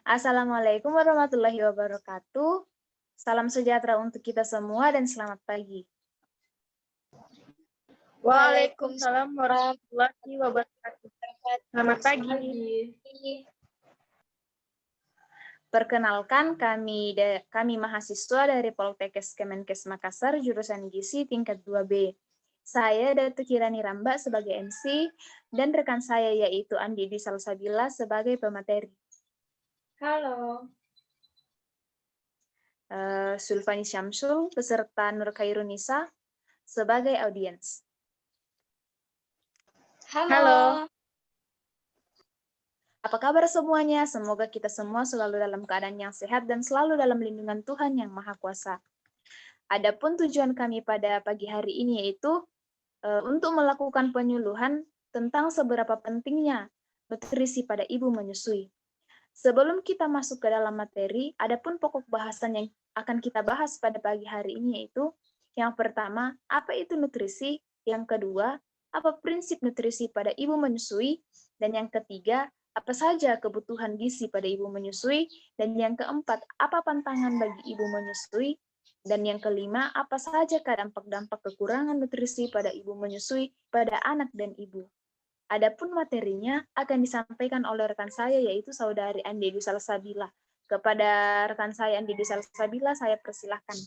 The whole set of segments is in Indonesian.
Assalamualaikum warahmatullahi wabarakatuh. Salam sejahtera untuk kita semua dan selamat pagi. Waalaikumsalam warahmatullahi wabarakatuh. Selamat pagi. Perkenalkan, kami mahasiswa dari Poltekkes Kemenkes Makassar, jurusan Gizi tingkat 2B. Saya Datu Kirani Ramba sebagai MC, dan rekan saya yaitu Andi Dwi Salsabila sebagai pemateri. Halo. Sulfani Syamsul beserta Nur Khairunisa sebagai audiens. Halo. Apa kabar semuanya? Semoga kita semua selalu dalam keadaan yang sehat dan selalu dalam lindungan Tuhan Yang Maha Kuasa. Adapun tujuan kami pada pagi hari ini yaitu untuk melakukan penyuluhan tentang seberapa pentingnya nutrisi pada ibu menyusui. Sebelum kita masuk ke dalam materi, adapun pokok bahasan yang akan kita bahas pada pagi hari ini yaitu yang pertama, apa itu nutrisi? Yang kedua, apa prinsip nutrisi pada ibu menyusui? Dan yang ketiga, apa saja kebutuhan gizi pada ibu menyusui? Dan yang keempat, apa pantangan bagi ibu menyusui? Dan yang kelima, apa saja dampak-dampak kekurangan nutrisi pada ibu menyusui pada anak dan ibu? Adapun materinya akan disampaikan oleh rekan saya yaitu saudari Andi Dwi Salsabila. Kepada rekan saya Andi Dwi Salsabila, saya persilahkan.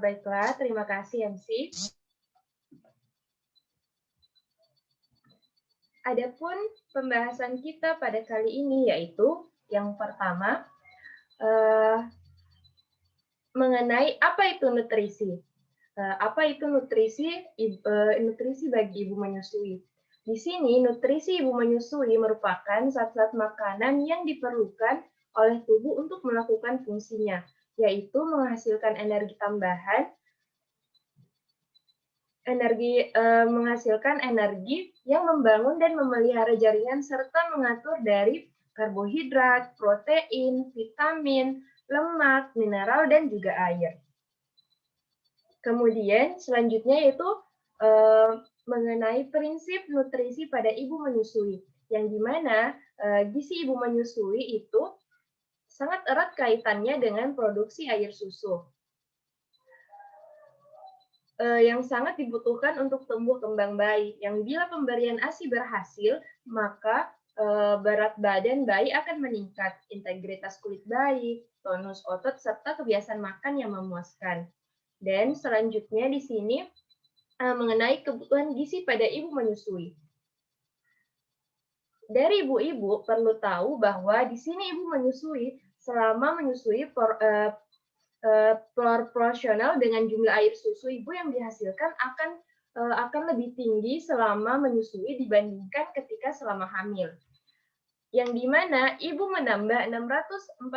Baiklah, terima kasih MC. Adapun pembahasan kita pada kali ini yaitu yang pertama mengenai apa itu nutrisi. Apa itu nutrisi? Nutrisi bagi ibu menyusui. Di sini nutrisi ibu menyusui merupakan zat-zat makanan yang diperlukan oleh tubuh untuk melakukan fungsinya, yaitu menghasilkan energi tambahan, menghasilkan energi yang membangun dan memelihara jaringan serta mengatur dari karbohidrat, protein, vitamin, lemak, mineral, dan juga air. Kemudian selanjutnya yaitu mengenai prinsip nutrisi pada ibu menyusui, yang dimana gizi ibu menyusui itu sangat erat kaitannya dengan produksi air susu. Yang sangat dibutuhkan untuk tumbuh kembang bayi, yang bila pemberian ASI berhasil, maka berat badan bayi akan meningkat, integritas kulit bayi, tonus otot, serta kebiasaan makan yang memuaskan. Dan selanjutnya di sini mengenai kebutuhan gizi pada ibu menyusui. Dari ibu-ibu perlu tahu bahwa di sini ibu menyusui selama menyusui proporsional dengan jumlah air susu ibu yang dihasilkan akan lebih tinggi selama menyusui dibandingkan ketika selama hamil. Yang dimana ibu menambah 640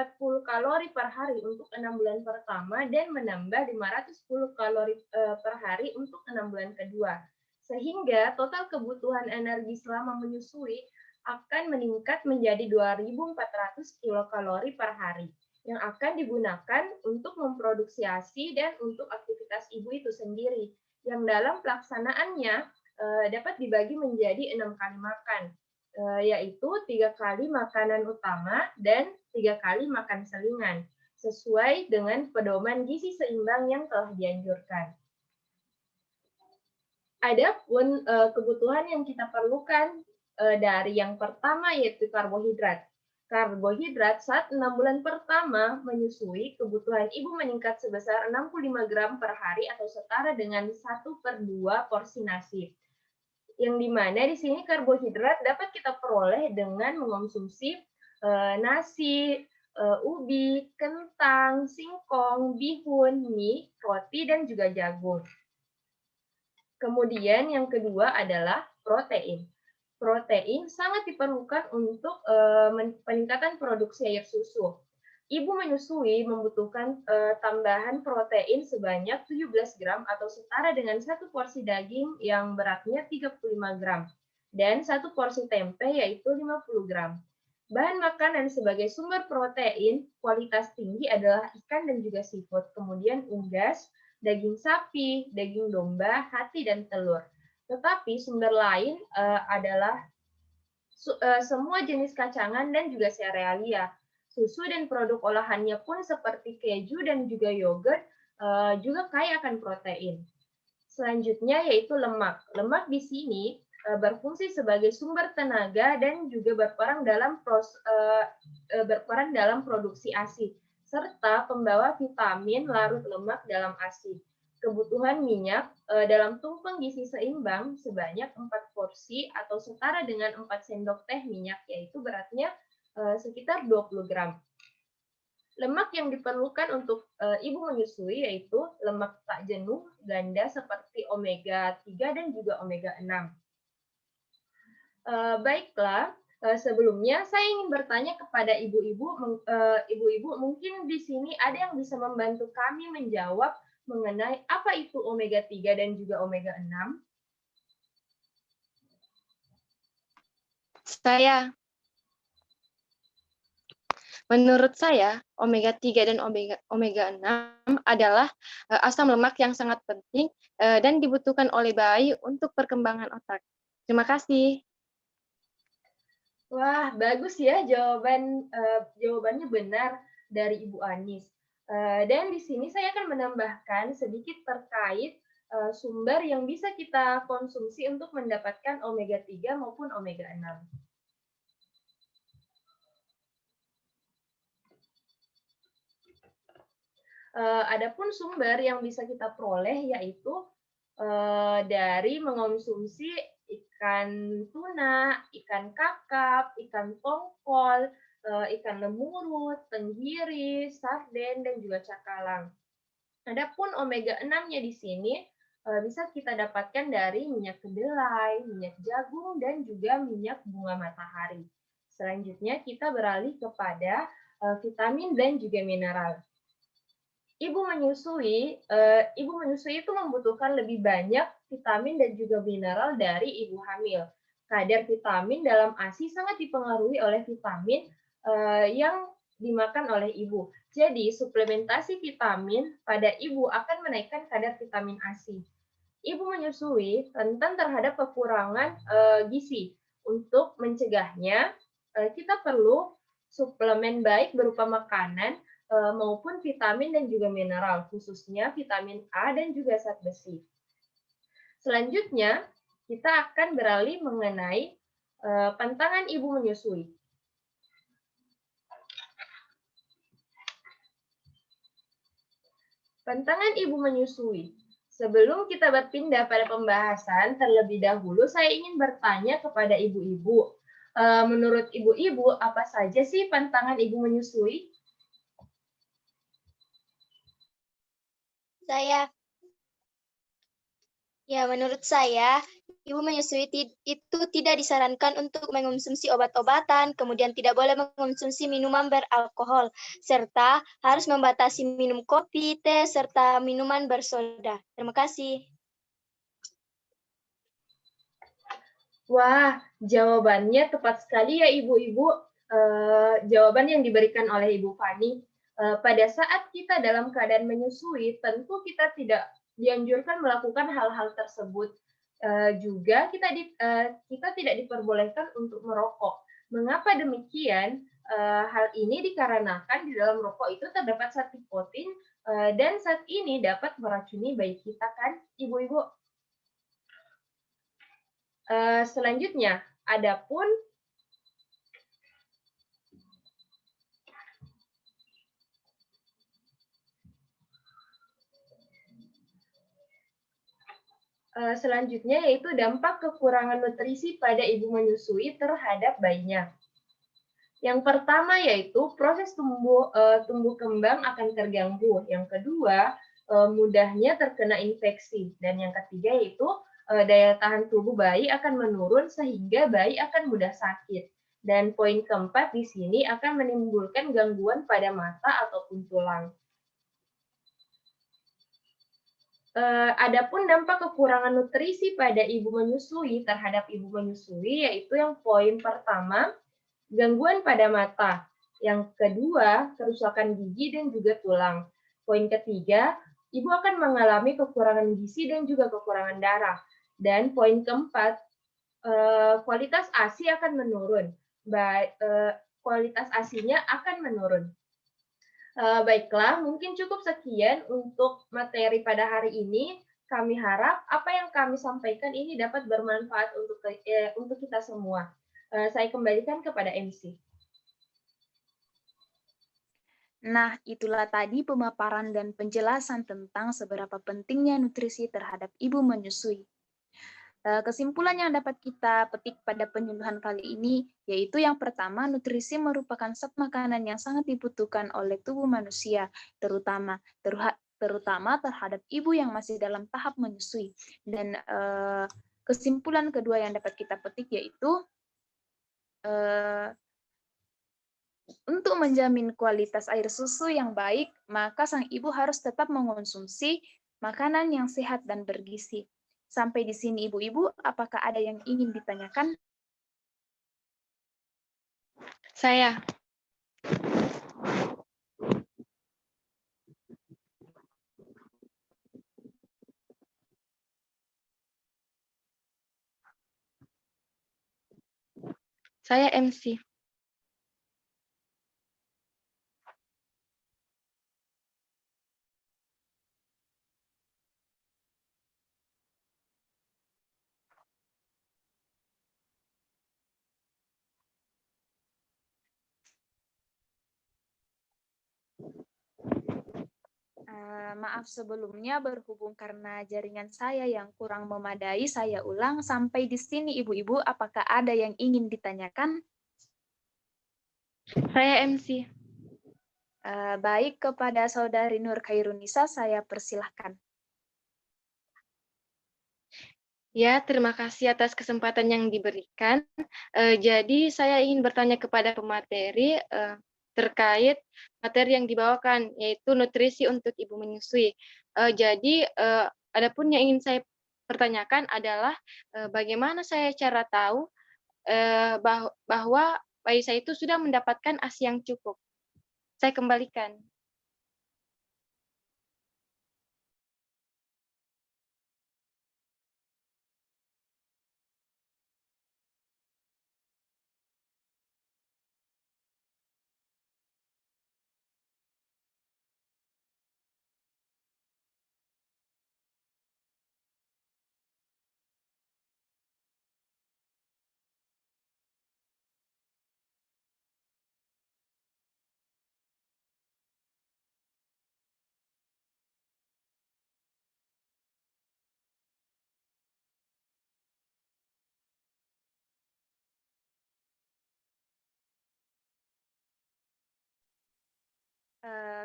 kalori per hari untuk 6 bulan pertama dan menambah 510 kalori per hari untuk 6 bulan kedua. Sehingga total kebutuhan energi selama menyusui akan meningkat menjadi 2.400 kilokalori per hari yang akan digunakan untuk memproduksi ASI dan untuk aktivitas ibu itu sendiri, yang dalam pelaksanaannya dapat dibagi menjadi 6 kali makan, yaitu 3 kali makanan utama dan 3 kali makan selingan, sesuai dengan pedoman gizi seimbang yang telah dianjurkan. Adapun kebutuhan yang kita perlukan dari yang pertama yaitu karbohidrat. Karbohidrat saat 6 bulan pertama menyusui, kebutuhan ibu meningkat sebesar 65 gram per hari atau setara dengan 1/2 porsi nasi. Yang dimana di sini karbohidrat dapat kita peroleh dengan mengonsumsi nasi, ubi, kentang, singkong, bihun, mie, roti, dan juga jagung. Kemudian yang kedua adalah protein. Protein sangat diperlukan untuk peningkatan produksi air susu. Ibu menyusui membutuhkan tambahan protein sebanyak 17 gram atau setara dengan 1 porsi daging yang beratnya 35 gram dan 1 porsi tempe yaitu 50 gram. Bahan makanan sebagai sumber protein kualitas tinggi adalah ikan dan juga seafood, kemudian unggas, daging sapi, daging domba, hati, dan telur. Tetapi sumber lain adalah semua jenis kacangan dan juga serealia. Susu dan produk olahannya pun seperti keju dan juga yogurt juga kaya akan protein. Selanjutnya yaitu lemak. Lemak di sini berfungsi sebagai sumber tenaga dan juga berperan dalam produksi ASI serta pembawa vitamin larut lemak dalam ASI. Kebutuhan minyak dalam tumpeng gizi seimbang sebanyak 4 porsi atau setara dengan 4 sendok teh minyak, yaitu beratnya sekitar 20 gram. Lemak yang diperlukan untuk ibu menyusui yaitu lemak tak jenuh ganda seperti omega 3 dan juga omega 6. Baiklah, sebelumnya saya ingin bertanya kepada ibu-ibu, mungkin di sini ada yang bisa membantu kami menjawab mengenai apa itu omega 3 dan juga omega 6? Menurut saya, omega 3 dan omega 6 adalah asam lemak yang sangat penting dan dibutuhkan oleh bayi untuk perkembangan otak. Terima kasih. Wah, bagus ya jawabannya benar dari Ibu Anis. Dan di sini saya akan menambahkan sedikit terkait sumber yang bisa kita konsumsi untuk mendapatkan omega 3 maupun omega 6. Adapun sumber yang bisa kita peroleh yaitu dari mengonsumsi ikan tuna, ikan kakap, ikan tongkol, ikan lemurut, tenggiri, sarden, dan juga cakalang. Adapun omega 6-nya di sini bisa kita dapatkan dari minyak kedelai, minyak jagung, dan juga minyak bunga matahari. Selanjutnya kita beralih kepada vitamin dan juga mineral. Ibu menyusui itu membutuhkan lebih banyak vitamin dan juga mineral dari ibu hamil. Kadar vitamin dalam ASI sangat dipengaruhi oleh vitamin yang dimakan oleh ibu. Jadi, suplementasi vitamin pada ibu akan menaikkan kadar vitamin ASI. Ibu menyusui rentan terhadap kekurangan gizi. Untuk mencegahnya, kita perlu suplemen baik berupa makanan maupun vitamin dan juga mineral, khususnya vitamin A dan juga zat besi. Selanjutnya, kita akan beralih mengenai pantangan ibu menyusui. Pantangan ibu menyusui. Sebelum kita berpindah pada pembahasan, terlebih dahulu saya ingin bertanya kepada ibu-ibu. Menurut ibu-ibu, apa saja sih pantangan ibu menyusui? Menurut saya, ibu menyusui itu tidak disarankan untuk mengonsumsi obat-obatan, kemudian tidak boleh mengonsumsi minuman beralkohol, serta harus membatasi minum kopi, teh, serta minuman bersoda. Terima kasih. Wah, jawabannya tepat sekali ya ibu-ibu. Jawaban yang diberikan oleh Ibu Fani. Pada saat kita dalam keadaan menyusui, tentu kita tidak dianjurkan melakukan hal-hal tersebut. Juga kita tidak diperbolehkan untuk merokok. Mengapa demikian? Hal ini dikarenakan di dalam rokok itu terdapat zat nikotin dan zat ini dapat meracuni bayi kita kan, ibu-ibu? Selanjutnya, adapun selanjutnya yaitu dampak kekurangan nutrisi pada ibu menyusui terhadap bayinya. Yang pertama yaitu proses tumbuh kembang akan terganggu. Yang kedua, mudahnya terkena infeksi. Dan yang ketiga yaitu daya tahan tubuh bayi akan menurun sehingga bayi akan mudah sakit. Dan poin keempat di sini akan menimbulkan gangguan pada mata ataupun tulang. Adapun dampak kekurangan nutrisi pada ibu menyusui terhadap ibu menyusui yaitu yang poin pertama, gangguan pada mata. Yang kedua, kerusakan gigi dan juga tulang. Poin ketiga, ibu akan mengalami kekurangan gizi dan juga kekurangan darah. Dan poin keempat, kualitas ASI akan menurun. Kualitas ASINya akan menurun. Baiklah, mungkin cukup sekian untuk materi pada hari ini. Kami harap apa yang kami sampaikan ini dapat bermanfaat untuk kita semua. Saya kembalikan kepada MC. Nah, itulah tadi pemaparan dan penjelasan tentang seberapa pentingnya nutrisi terhadap ibu menyusui. Kesimpulan yang dapat kita petik pada penyuluhan kali ini, yaitu yang pertama, nutrisi merupakan zat makanan yang sangat dibutuhkan oleh tubuh manusia, terutama terhadap ibu yang masih dalam tahap menyusui. Dan kesimpulan kedua yang dapat kita petik yaitu untuk menjamin kualitas air susu yang baik, maka sang ibu harus tetap mengonsumsi makanan yang sehat dan bergizi. Sampai di sini ibu-ibu, apakah ada yang ingin ditanyakan? Saya. Saya MC. Maaf sebelumnya, berhubung karena jaringan saya yang kurang memadai, saya ulang. Sampai di sini ibu-ibu, apakah ada yang ingin ditanyakan? Saya MC. Baik, kepada Saudari Nur Khairunisa, saya persilahkan. Ya, terima kasih atas kesempatan yang diberikan. Jadi saya ingin bertanya kepada pemateri terkait materi yang dibawakan, yaitu nutrisi untuk ibu menyusui. Jadi, adapun yang ingin saya pertanyakan adalah bagaimana saya cara tahu bahwa bayi saya itu sudah mendapatkan ASI yang cukup. Saya kembalikan.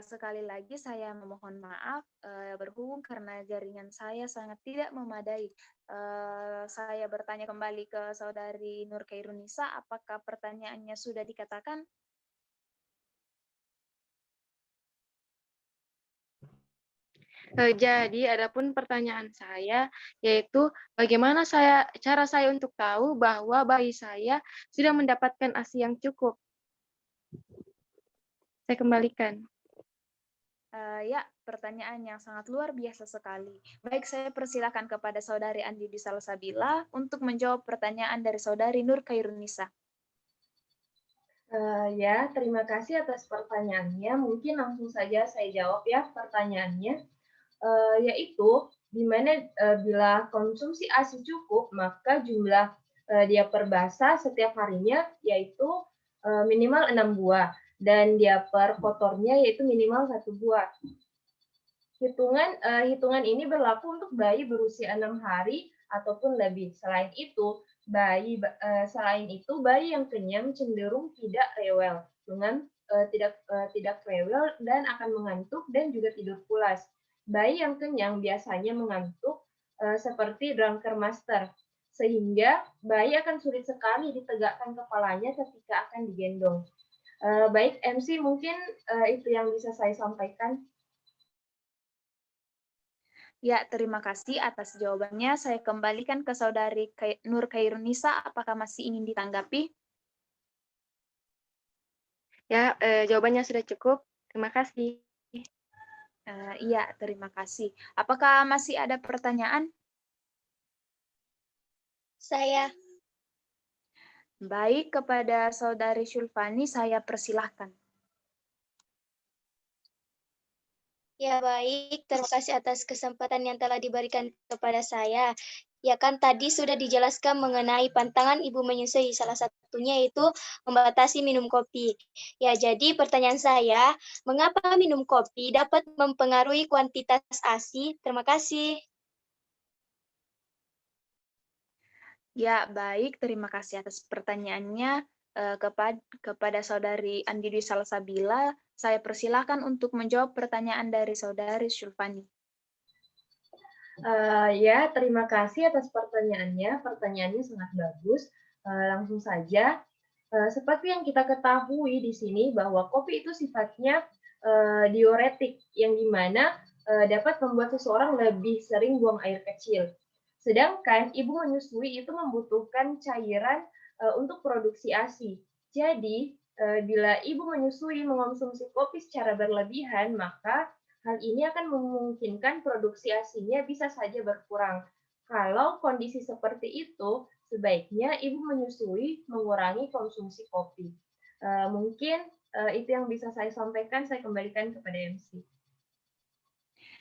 Sekali lagi saya memohon maaf, berhubung karena jaringan saya sangat tidak memadai. Saya bertanya kembali ke Saudari Nur Khairunisa, apakah pertanyaannya sudah dikatakan? Jadi, adapun pertanyaan saya, yaitu bagaimana cara saya untuk tahu bahwa bayi saya sudah mendapatkan ASI yang cukup? Saya kembalikan. Ya, pertanyaan yang sangat luar biasa sekali. Baik, saya persilakan kepada Saudari Andi Salsabila untuk menjawab pertanyaan dari Saudari Nur Khairunisa. Ya, terima kasih atas pertanyaannya. Mungkin langsung saja saya jawab ya pertanyaannya. Yaitu di mana bila konsumsi ASI cukup, maka jumlah diaper basah setiap harinya yaitu minimal 6 buah dan diaper kotornya yaitu minimal 1 buah. Hitungan ini berlaku untuk bayi berusia 6 hari ataupun lebih. Selain itu, bayi yang kenyang cenderung tidak rewel tidak rewel dan akan mengantuk dan juga tidur pulas. Bayi yang kenyang biasanya mengantuk seperti drunker master, sehingga bayi akan sulit sekali ditegakkan kepalanya ketika akan digendong. Baik, MC, mungkin itu yang bisa saya sampaikan. Ya, terima kasih atas jawabannya. Saya kembalikan ke Saudari Nur Khairunisa, apakah masih ingin ditanggapi? Ya, jawabannya sudah cukup. Terima kasih. Iya, terima kasih. Apakah masih ada pertanyaan? Saya. Baik, kepada Saudari Syulfani saya persilahkan. Ya baik, terima kasih atas kesempatan yang telah diberikan kepada saya. Ya kan tadi sudah dijelaskan mengenai pantangan ibu menyusui, salah satunya itu membatasi minum kopi. Ya jadi pertanyaan saya, mengapa minum kopi dapat mempengaruhi kuantitas ASI? Terima kasih. Ya, baik. Terima kasih atas pertanyaannya. Kepada Saudari Andi Dwi Salsabila, saya persilahkan untuk menjawab pertanyaan dari Saudari Syulfani. Ya, terima kasih atas pertanyaannya. Pertanyaannya sangat bagus. Langsung saja, seperti yang kita ketahui di sini bahwa kopi itu sifatnya diuretik, yang dimana dapat membuat seseorang lebih sering buang air kecil. Sedangkan ibu menyusui itu membutuhkan cairan untuk produksi ASI. Jadi, bila ibu menyusui mengonsumsi kopi secara berlebihan, maka hal ini akan memungkinkan produksi ASI-nya bisa saja berkurang. Kalau kondisi seperti itu, sebaiknya ibu menyusui mengurangi konsumsi kopi. Mungkin itu yang bisa saya sampaikan, saya kembalikan kepada MC.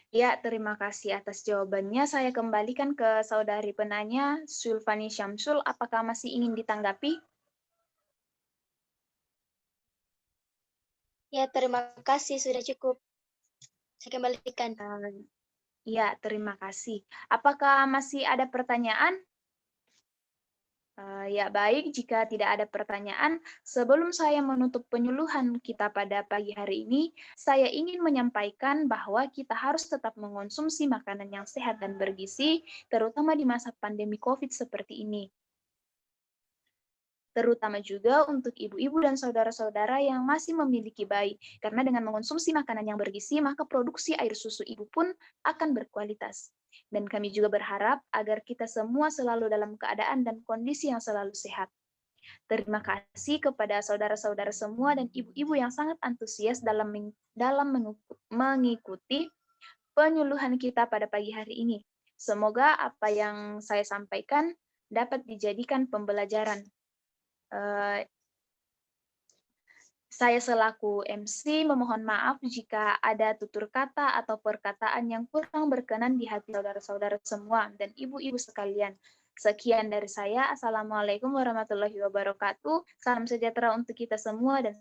Ya, terima kasih atas jawabannya. Saya kembalikan ke Saudari penanya, Syulfani Syamsul. Apakah masih ingin ditanggapi? Ya terima kasih, sudah cukup. Saya kembalikan. Ya, terima kasih. Apakah masih ada pertanyaan? Ya, baik. Jika tidak ada pertanyaan, sebelum saya menutup penyuluhan kita pada pagi hari ini, saya ingin menyampaikan bahwa kita harus tetap mengonsumsi makanan yang sehat dan bergizi, terutama di masa pandemi COVID seperti ini. Terutama juga untuk ibu-ibu dan saudara-saudara yang masih memiliki bayi, karena dengan mengonsumsi makanan yang bergizi, maka produksi air susu ibu pun akan berkualitas. Dan kami juga berharap agar kita semua selalu dalam keadaan dan kondisi yang selalu sehat. Terima kasih kepada saudara-saudara semua dan ibu-ibu yang sangat antusias dalam mengikuti penyuluhan kita pada pagi hari ini. Semoga apa yang saya sampaikan dapat dijadikan pembelajaran. Saya selaku MC memohon maaf jika ada tutur kata atau perkataan yang kurang berkenan di hati saudara-saudara semua dan ibu-ibu sekalian. Sekian dari saya. Assalamualaikum warahmatullahi wabarakatuh. Salam sejahtera untuk kita semua dan